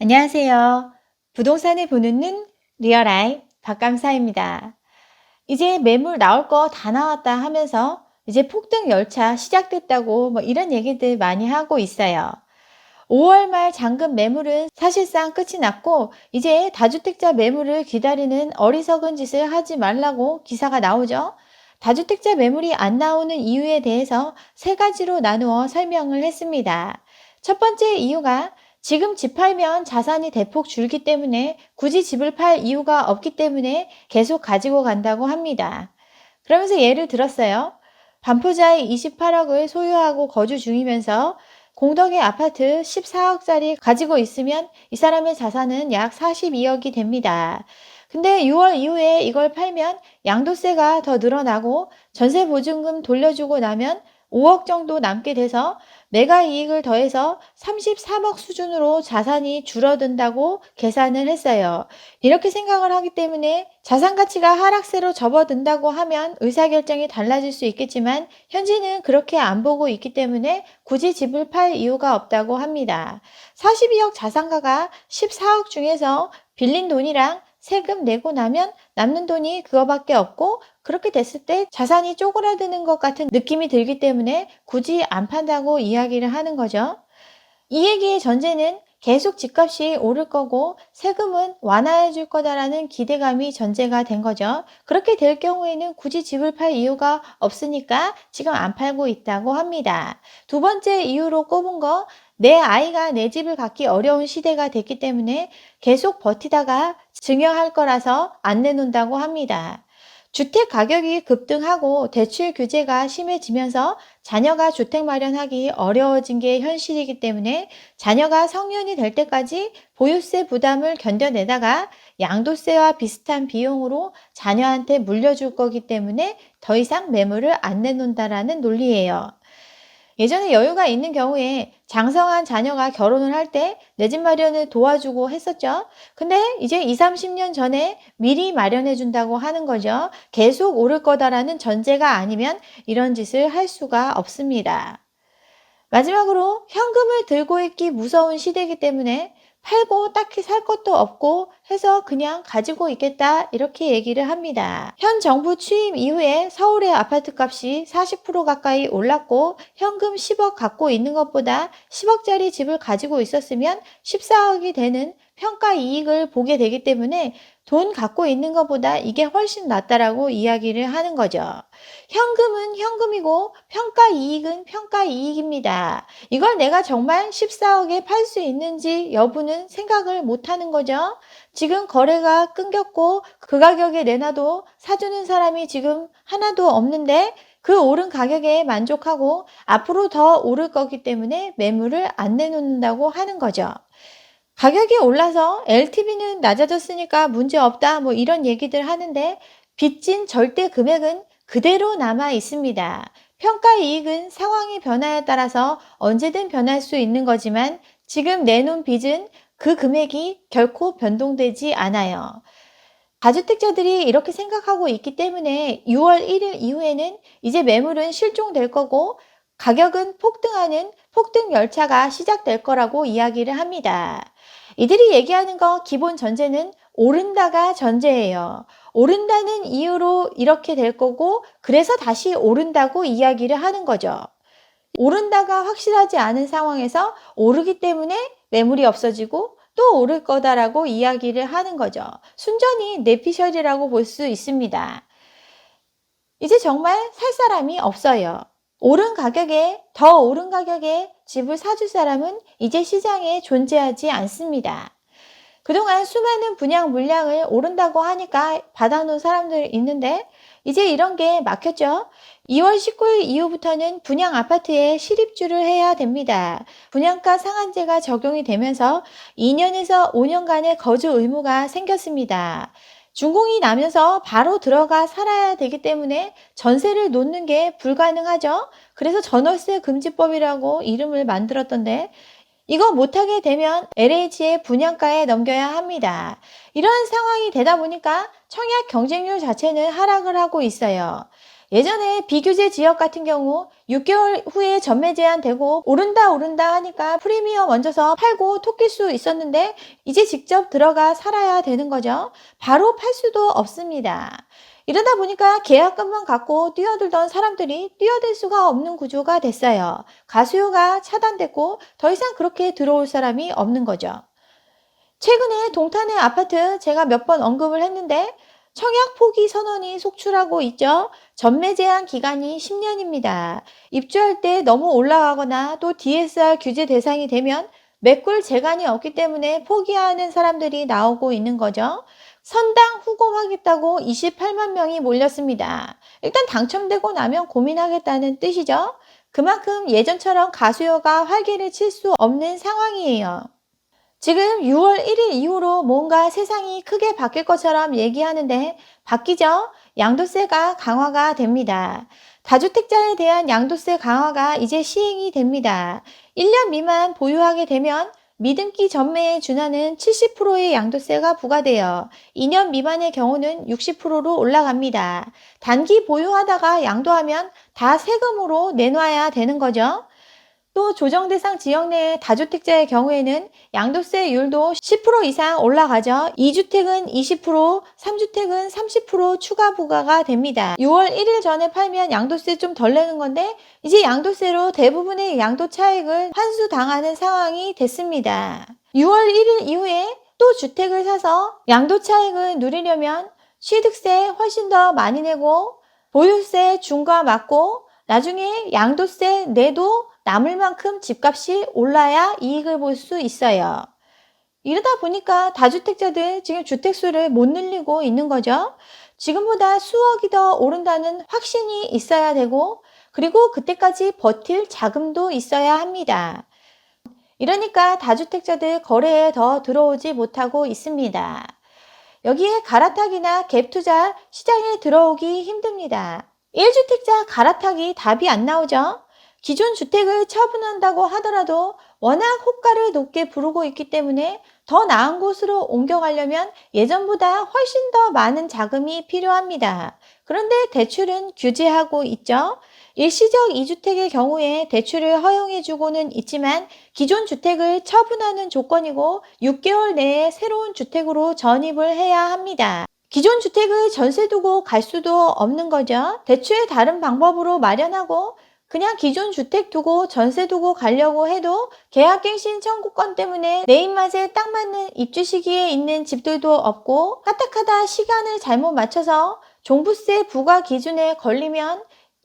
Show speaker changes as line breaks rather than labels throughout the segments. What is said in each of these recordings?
안녕하세요. 부동산을 보는 눈 리얼아이 박감사입니다. 이제 매물 나올 거 다 나왔다 하면서 이제 폭등 열차 시작됐다고 뭐 이런 얘기들 많이 하고 있어요. 5월 말 잔금 매물은 사실상 끝이 났고 이제 다주택자 매물을 기다리는 어리석은 짓을 하지 말라고 기사가 나오죠. 다주택자 매물이 안 나오는 이유에 대해서 세 가지로 나누어 설명을 했습니다. 첫 번째 이유가 지금 집 팔면 자산이 대폭 줄기 때문에 굳이 집을 팔 이유가 없기 때문에 계속 가지고 간다고 합니다. 그러면서 예를 들었어요. 반포자에 28억을 소유하고 거주 중이면서 공덕의 아파트 14억짜리 가지고 있으면 이 사람의 자산은 약 42억이 됩니다. 근데 6월 이후에 이걸 팔면 양도세가 더 늘어나고 전세 보증금 돌려주고 나면 5억 정도 남게 돼서 매가 이익을 더해서 33억 수준으로 자산이 줄어든다고 계산을 했어요. 이렇게 생각을 하기 때문에 자산 가치가 하락세로 접어든다고 하면 의사결정이 달라질 수 있겠지만 현재는 그렇게 안 보고 있기 때문에 굳이 집을 팔 이유가 없다고 합니다. 42억 자산가가 14억 중에서 빌린 돈이랑 세금 내고 나면 남는 돈이 그거밖에 없고 그렇게 됐을 때 자산이 쪼그라드는 것 같은 느낌이 들기 때문에 굳이 안 판다고 이야기를 하는 거죠. 이 얘기의 전제는 계속 집값이 오를 거고 세금은 완화해 줄 거다라는 기대감이 전제가 된 거죠. 그렇게 될 경우에는 굳이 집을 팔 이유가 없으니까 지금 안 팔고 있다고 합니다. 두 번째 이유로 꼽은 거, 내 아이가 내 집을 갖기 어려운 시대가 됐기 때문에 계속 버티다가 증여할 거라서 안 내놓는다고 합니다. 주택 가격이 급등하고 대출 규제가 심해지면서 자녀가 주택 마련하기 어려워진 게 현실이기 때문에 자녀가 성년이 될 때까지 보유세 부담을 견뎌내다가 양도세와 비슷한 비용으로 자녀한테 물려줄 거기 때문에 더 이상 매물을 안 내놓는다라는 논리예요. 예전에 여유가 있는 경우에 장성한 자녀가 결혼을 할 때 내 집 마련을 도와주고 했었죠. 근데 이제 20, 30년 전에 미리 마련해 준다고 하는 거죠. 계속 오를 거다라는 전제가 아니면 이런 짓을 할 수가 없습니다. 마지막으로 현금을 들고 있기 무서운 시대이기 때문에 팔고 딱히 살 것도 없고 해서 그냥 가지고 있겠다 이렇게 얘기를 합니다. 현 정부 취임 이후에 서울의 아파트 값이 40% 가까이 올랐고 현금 10억 갖고 있는 것보다 10억짜리 집을 가지고 있었으면 14억이 되는 평가 이익을 보게 되기 때문에 돈 갖고 있는 것보다 이게 훨씬 낫다라고 이야기를 하는 거죠. 현금은 현금이고 평가 이익은 평가 이익입니다. 이걸 내가 정말 14억에 팔 수 있는지 여부는 생각을 못 하는 거죠. 지금 거래가 끊겼고 그 가격에 내놔도 사주는 사람이 지금 하나도 없는데 그 오른 가격에 만족하고 앞으로 더 오를 거기 때문에 매물을 안 내놓는다고 하는 거죠. 가격이 올라서 LTV는 낮아졌으니까 문제 없다 뭐 이런 얘기들 하는데 빚진 절대 금액은 그대로 남아 있습니다. 평가 이익은 상황의 변화에 따라서 언제든 변할 수 있는 거지만 지금 내놓은 빚은 그 금액이 결코 변동되지 않아요. 다주택자들이 이렇게 생각하고 있기 때문에 6월 1일 이후에는 이제 매물은 실종될 거고 가격은 폭등하는 폭등 열차가 시작될 거라고 이야기를 합니다. 이들이 얘기하는 거 기본 전제는 오른다가 전제예요. 오른다는 이유로 이렇게 될 거고 그래서 다시 오른다고 이야기를 하는 거죠. 오른다가 확실하지 않은 상황에서 오르기 때문에 매물이 없어지고 또 오를 거다라고 이야기를 하는 거죠. 순전히 내피셜이라고 볼 수 있습니다. 이제 정말 살 사람이 없어요. 더 오른 가격에 집을 사줄 사람은 이제 시장에 존재하지 않습니다. 그동안 수많은 분양 물량을 오른다고 하니까 받아놓은 사람들 있는데 이제 이런 게 막혔죠. 2월 19일 이후부터는 분양 아파트에 실입주를 해야 됩니다. 분양가 상한제가 적용이 되면서 2년에서 5년간의 거주 의무가 생겼습니다. 준공이 나면서 바로 들어가 살아야 되기 때문에 전세를 놓는 게 불가능하죠. 그래서 전월세 금지법이라고 이름을 만들었던데 이거 못하게 되면 LH의 분양가에 넘겨야 합니다. 이런 상황이 되다 보니까 청약 경쟁률 자체는 하락을 하고 있어요. 예전에 비규제 지역 같은 경우 6개월 후에 전매 제한되고 오른다 하니까 프리미엄 얹어서 팔고 토낄 수 있었는데 이제 직접 들어가 살아야 되는 거죠. 바로 팔 수도 없습니다. 이러다 보니까 계약금만 갖고 뛰어들던 사람들이 뛰어들 수가 없는 구조가 됐어요. 가수요가 차단됐고 더 이상 그렇게 들어올 사람이 없는 거죠. 최근에 동탄의 아파트 제가 몇 번 언급을 했는데 청약 포기 선언이 속출하고 있죠. 전매 제한 기간이 10년입니다. 입주할 때 너무 올라가거나 또 DSR 규제 대상이 되면 메꿀 재간이 없기 때문에 포기하는 사람들이 나오고 있는 거죠. 선당 후공하겠다고 28만 명이 몰렸습니다. 일단 당첨되고 나면 고민하겠다는 뜻이죠. 그만큼 예전처럼 가수요가 활기를 칠 수 없는 상황이에요. 지금 6월 1일 이후로 뭔가 세상이 크게 바뀔 것처럼 얘기하는데 바뀌죠? 양도세가 강화가 됩니다. 다주택자에 대한 양도세 강화가 이제 시행이 됩니다. 1년 미만 보유하게 되면 미등기 전매에 준하는 70%의 양도세가 부과되어 2년 미만의 경우는 60%로 올라갑니다. 단기 보유하다가 양도하면 다 세금으로 내놔야 되는 거죠. 또 조정 대상 지역 내의 다주택자의 경우에는 양도세율도 10% 이상 올라가죠. 2주택은 20%, 3주택은 30% 추가 부과가 됩니다. 6월 1일 전에 팔면 양도세 좀 덜 내는 건데 이제 양도세로 대부분의 양도 차익을 환수당하는 상황이 됐습니다. 6월 1일 이후에 또 주택을 사서 양도 차익을 누리려면 취득세 훨씬 더 많이 내고 보유세 중과 맞고 나중에 양도세 내도 남을 만큼 집값이 올라야 이익을 볼 수 있어요. 이러다 보니까 다주택자들 지금 주택수를 못 늘리고 있는 거죠. 지금보다 수억이 더 오른다는 확신이 있어야 되고 그리고 그때까지 버틸 자금도 있어야 합니다. 이러니까 다주택자들 거래에 더 들어오지 못하고 있습니다. 여기에 갈아타기나 갭투자 시장에 들어오기 힘듭니다. 1주택자 갈아타기 답이 안 나오죠. 기존 주택을 처분한다고 하더라도 워낙 호가를 높게 부르고 있기 때문에 더 나은 곳으로 옮겨가려면 예전보다 훨씬 더 많은 자금이 필요합니다. 그런데 대출은 규제하고 있죠. 일시적 2주택의 경우에 대출을 허용해주고는 있지만 기존 주택을 처분하는 조건이고 6개월 내에 새로운 주택으로 전입을 해야 합니다. 기존 주택을 전세 두고 갈 수도 없는 거죠. 대출 다른 방법으로 마련하고 그냥 기존 주택 두고 전세 두고 가려고 해도 계약갱신 청구권 때문에 내 입맛에 딱 맞는 입주 시기에 있는 집들도 없고 까딱하다 시간을 잘못 맞춰서 종부세 부과 기준에 걸리면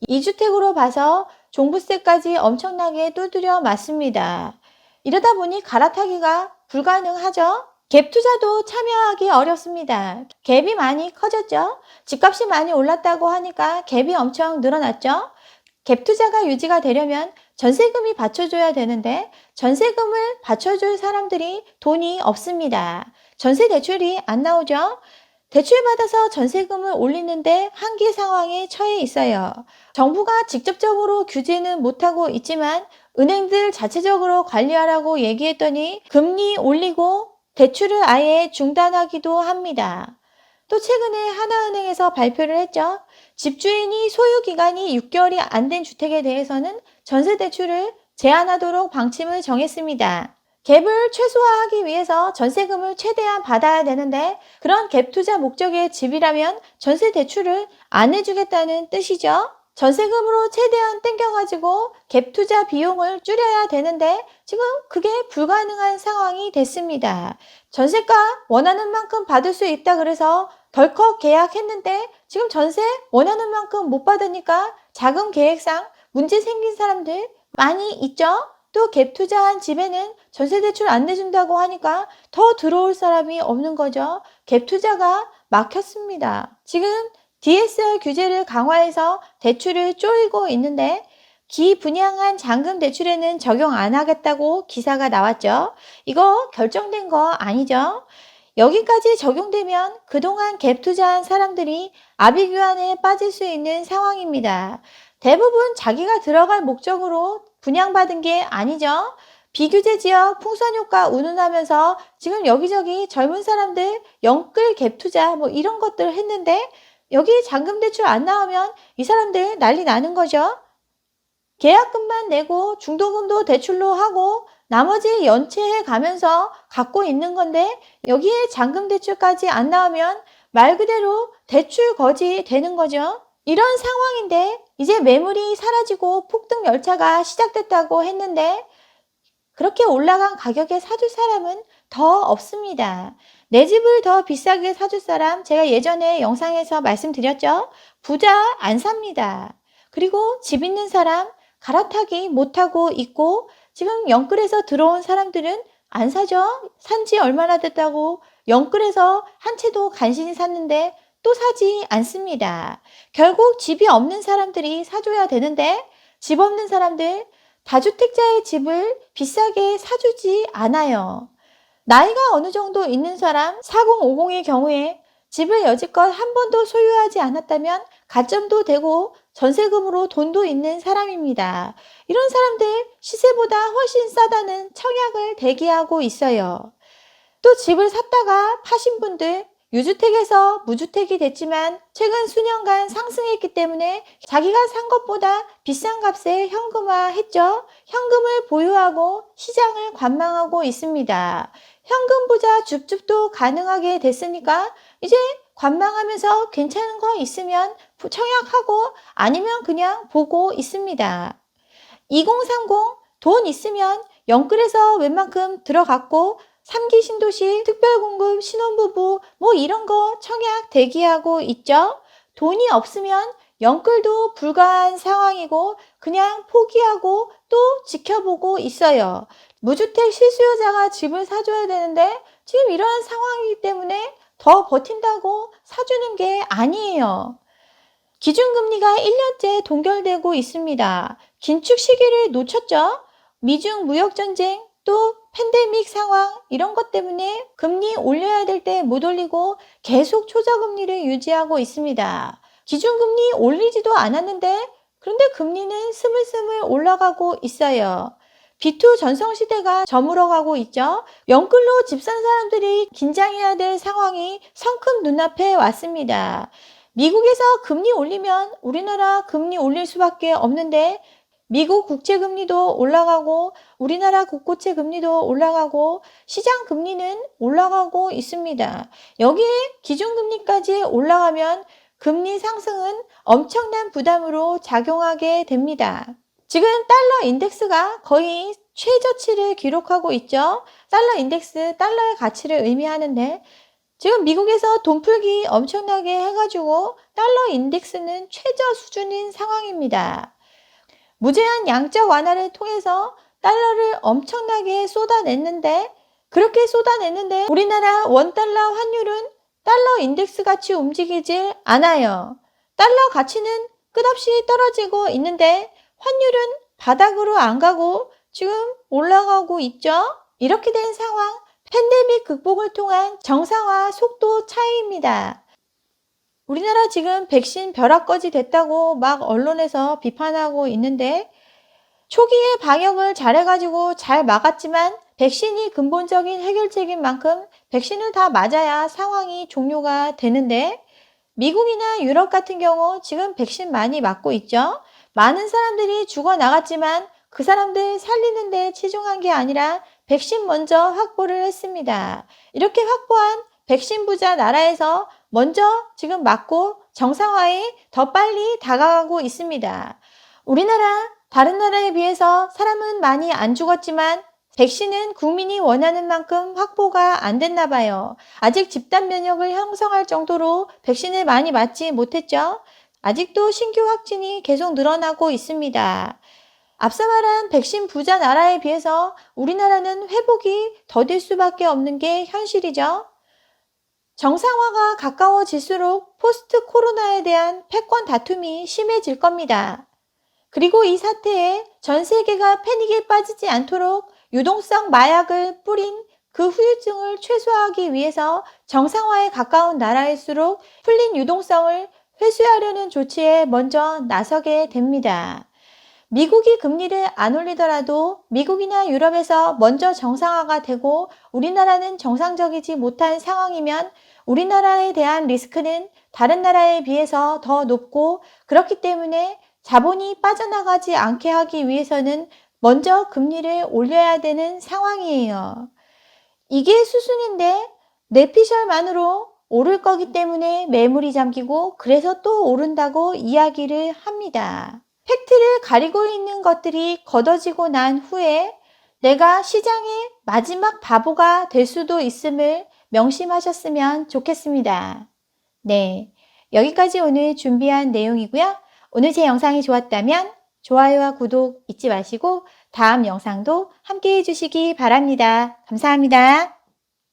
2주택으로 봐서 종부세까지 엄청나게 두드려 맞습니다. 이러다 보니 갈아타기가 불가능하죠. 갭 투자도 참여하기 어렵습니다. 갭이 많이 커졌죠. 집값이 많이 올랐다고 하니까 갭이 엄청 늘어났죠. 갭 투자가 유지가 되려면 전세금이 받쳐줘야 되는데 전세금을 받쳐줄 사람들이 돈이 없습니다. 전세 대출이 안 나오죠. 대출받아서 전세금을 올리는데 한계 상황에 처해 있어요. 정부가 직접적으로 규제는 못하고 있지만 은행들 자체적으로 관리하라고 얘기했더니 금리 올리고 대출을 아예 중단하기도 합니다. 또 최근에 하나은행에서 발표를 했죠. 집주인이 소유 기간이 6개월이 안 된 주택에 대해서는 전세 대출을 제한하도록 방침을 정했습니다. 갭을 최소화하기 위해서 전세금을 최대한 받아야 되는데 그런 갭 투자 목적의 집이라면 전세 대출을 안 해주겠다는 뜻이죠. 전세금으로 최대한 땡겨가지고 갭 투자 비용을 줄여야 되는데 지금 그게 불가능한 상황이 됐습니다. 전세가 원하는 만큼 받을 수 있다 그래서 덜컥 계약했는데 지금 전세 원하는 만큼 못 받으니까 자금 계획상 문제 생긴 사람들 많이 있죠. 또 갭 투자한 집에는 전세 대출 안 내준다고 하니까 더 들어올 사람이 없는 거죠. 갭 투자가 막혔습니다. 지금 DSR 규제를 강화해서 대출을 쪼이고 있는데 기분양한 잔금 대출에는 적용 안 하겠다고 기사가 나왔죠. 이거 결정된 거 아니죠? 여기까지 적용되면 그동안 갭 투자한 사람들이 아비규환에 빠질 수 있는 상황입니다. 대부분 자기가 들어갈 목적으로 분양받은 게 아니죠. 비규제 지역 풍선효과 운운하면서 지금 여기저기 젊은 사람들 영끌 갭 투자 뭐 이런 것들 했는데 여기 잔금 대출 안 나오면 이 사람들 난리 나는 거죠. 계약금만 내고 중도금도 대출로 하고 나머지 연체해 가면서 갖고 있는 건데 여기에 잔금 대출까지 안 나오면 말 그대로 대출 거지 되는 거죠. 이런 상황인데 이제 매물이 사라지고 폭등 열차가 시작됐다고 했는데 그렇게 올라간 가격에 사줄 사람은 더 없습니다. 내 집을 더 비싸게 사줄 사람 제가 예전에 영상에서 말씀드렸죠. 부자 안 삽니다. 그리고 집 있는 사람 갈아타기 못하고 있고 지금 영끌에서 들어온 사람들은 안 사죠. 산지 얼마나 됐다고 영끌에서 한 채도 간신히 샀는데 또 사지 않습니다. 결국 집이 없는 사람들이 사줘야 되는데 집 없는 사람들 다주택자의 집을 비싸게 사주지 않아요. 나이가 어느 정도 있는 사람 4050의 경우에 집을 여지껏 한 번도 소유하지 않았다면 가점도 되고 전세금으로 돈도 있는 사람입니다. 이런 사람들 시세보다 훨씬 싸다는 청약을 대기하고 있어요. 또 집을 샀다가 파신 분들 유주택에서 무주택이 됐지만 최근 수년간 상승했기 때문에 자기가 산 것보다 비싼 값에 현금화했죠. 현금을 보유하고 시장을 관망하고 있습니다. 현금 부자 줍줍도 가능하게 됐으니까 이제 관망하면서 괜찮은 거 있으면 청약하고 아니면 그냥 보고 있습니다. 2030 돈 있으면 영끌에서 웬만큼 들어갔고 3기 신도시 특별공급 신혼부부 뭐 이런 거 청약 대기하고 있죠. 돈이 없으면 영끌도 불가한 상황이고 그냥 포기하고 또 지켜보고 있어요. 무주택 실수요자가 집을 사줘야 되는데 지금 이러한 상황이기 때문에 더 버틴다고 사주는 게 아니에요. 기준금리가 1년째 동결되고 있습니다. 긴축 시기를 놓쳤죠. 미중 무역전쟁 또 팬데믹 상황 이런 것 때문에 금리 올려야 될 때 못 올리고 계속 초저금리를 유지하고 있습니다. 기준금리 올리지도 않았는데 그런데 금리는 스물스물 올라가고 있어요. B2 전성시대가 저물어가고 있죠. 영끌로 집 산 사람들이 긴장해야 될 상황이 성큼 눈앞에 왔습니다. 미국에서 금리 올리면 우리나라 금리 올릴 수밖에 없는데 미국 국채금리도 올라가고 우리나라 국고채 금리도 올라가고 시장 금리는 올라가고 있습니다. 여기에 기준금리까지 올라가면 금리 상승은 엄청난 부담으로 작용하게 됩니다. 지금 달러 인덱스가 거의 최저치를 기록하고 있죠. 달러 인덱스, 달러의 가치를 의미하는데 지금 미국에서 돈 풀기 엄청나게 해가지고 달러 인덱스는 최저 수준인 상황입니다. 무제한 양적 완화를 통해서 달러를 엄청나게 쏟아냈는데 그렇게 쏟아냈는데 우리나라 원달러 환율은 달러 인덱스 같이 움직이질 않아요. 달러 가치는 끝없이 떨어지고 있는데 환율은 바닥으로 안 가고 지금 올라가고 있죠. 이렇게 된 상황 팬데믹 극복을 통한 정상화 속도 차이입니다. 우리나라 지금 백신 벼락거지 됐다고 막 언론에서 비판하고 있는데 초기에 방역을 잘해가지고 잘 막았지만 백신이 근본적인 해결책인 만큼 백신을 다 맞아야 상황이 종료가 되는데 미국이나 유럽 같은 경우 지금 백신 많이 맞고 있죠. 많은 사람들이 죽어나갔지만 그 사람들 살리는 데 치중한 게 아니라 백신 먼저 확보를 했습니다. 이렇게 확보한 백신 부자 나라에서 먼저 지금 맞고 정상화에 더 빨리 다가가고 있습니다. 우리나라 다른 나라에 비해서 사람은 많이 안 죽었지만 백신은 국민이 원하는 만큼 확보가 안 됐나 봐요. 아직 집단 면역을 형성할 정도로 백신을 많이 맞지 못했죠. 아직도 신규 확진이 계속 늘어나고 있습니다. 앞서 말한 백신 부자 나라에 비해서 우리나라는 회복이 더딜 수밖에 없는 게 현실이죠. 정상화가 가까워질수록 포스트 코로나에 대한 패권 다툼이 심해질 겁니다. 그리고 이 사태에 전 세계가 패닉에 빠지지 않도록 유동성 마약을 뿌린 그 후유증을 최소화하기 위해서 정상화에 가까운 나라일수록 풀린 유동성을 회수하려는 조치에 먼저 나서게 됩니다. 미국이 금리를 안 올리더라도 미국이나 유럽에서 먼저 정상화가 되고 우리나라는 정상적이지 못한 상황이면 우리나라에 대한 리스크는 다른 나라에 비해서 더 높고, 그렇기 때문에 자본이 빠져나가지 않게 하기 위해서는 먼저 금리를 올려야 되는 상황이에요. 이게 수순인데 뇌피셜만으로 오를 거기 때문에 매물이 잠기고, 그래서 또 오른다고 이야기를 합니다. 팩트를 가리고 있는 것들이 걷어지고 난 후에 내가 시장의 마지막 바보가 될 수도 있음을 명심하셨으면 좋겠습니다. 네, 여기까지 오늘 준비한 내용이고요. 오늘 제 영상이 좋았다면 좋아요와 구독 잊지 마시고 다음 영상도 함께 해주시기 바랍니다. 감사합니다.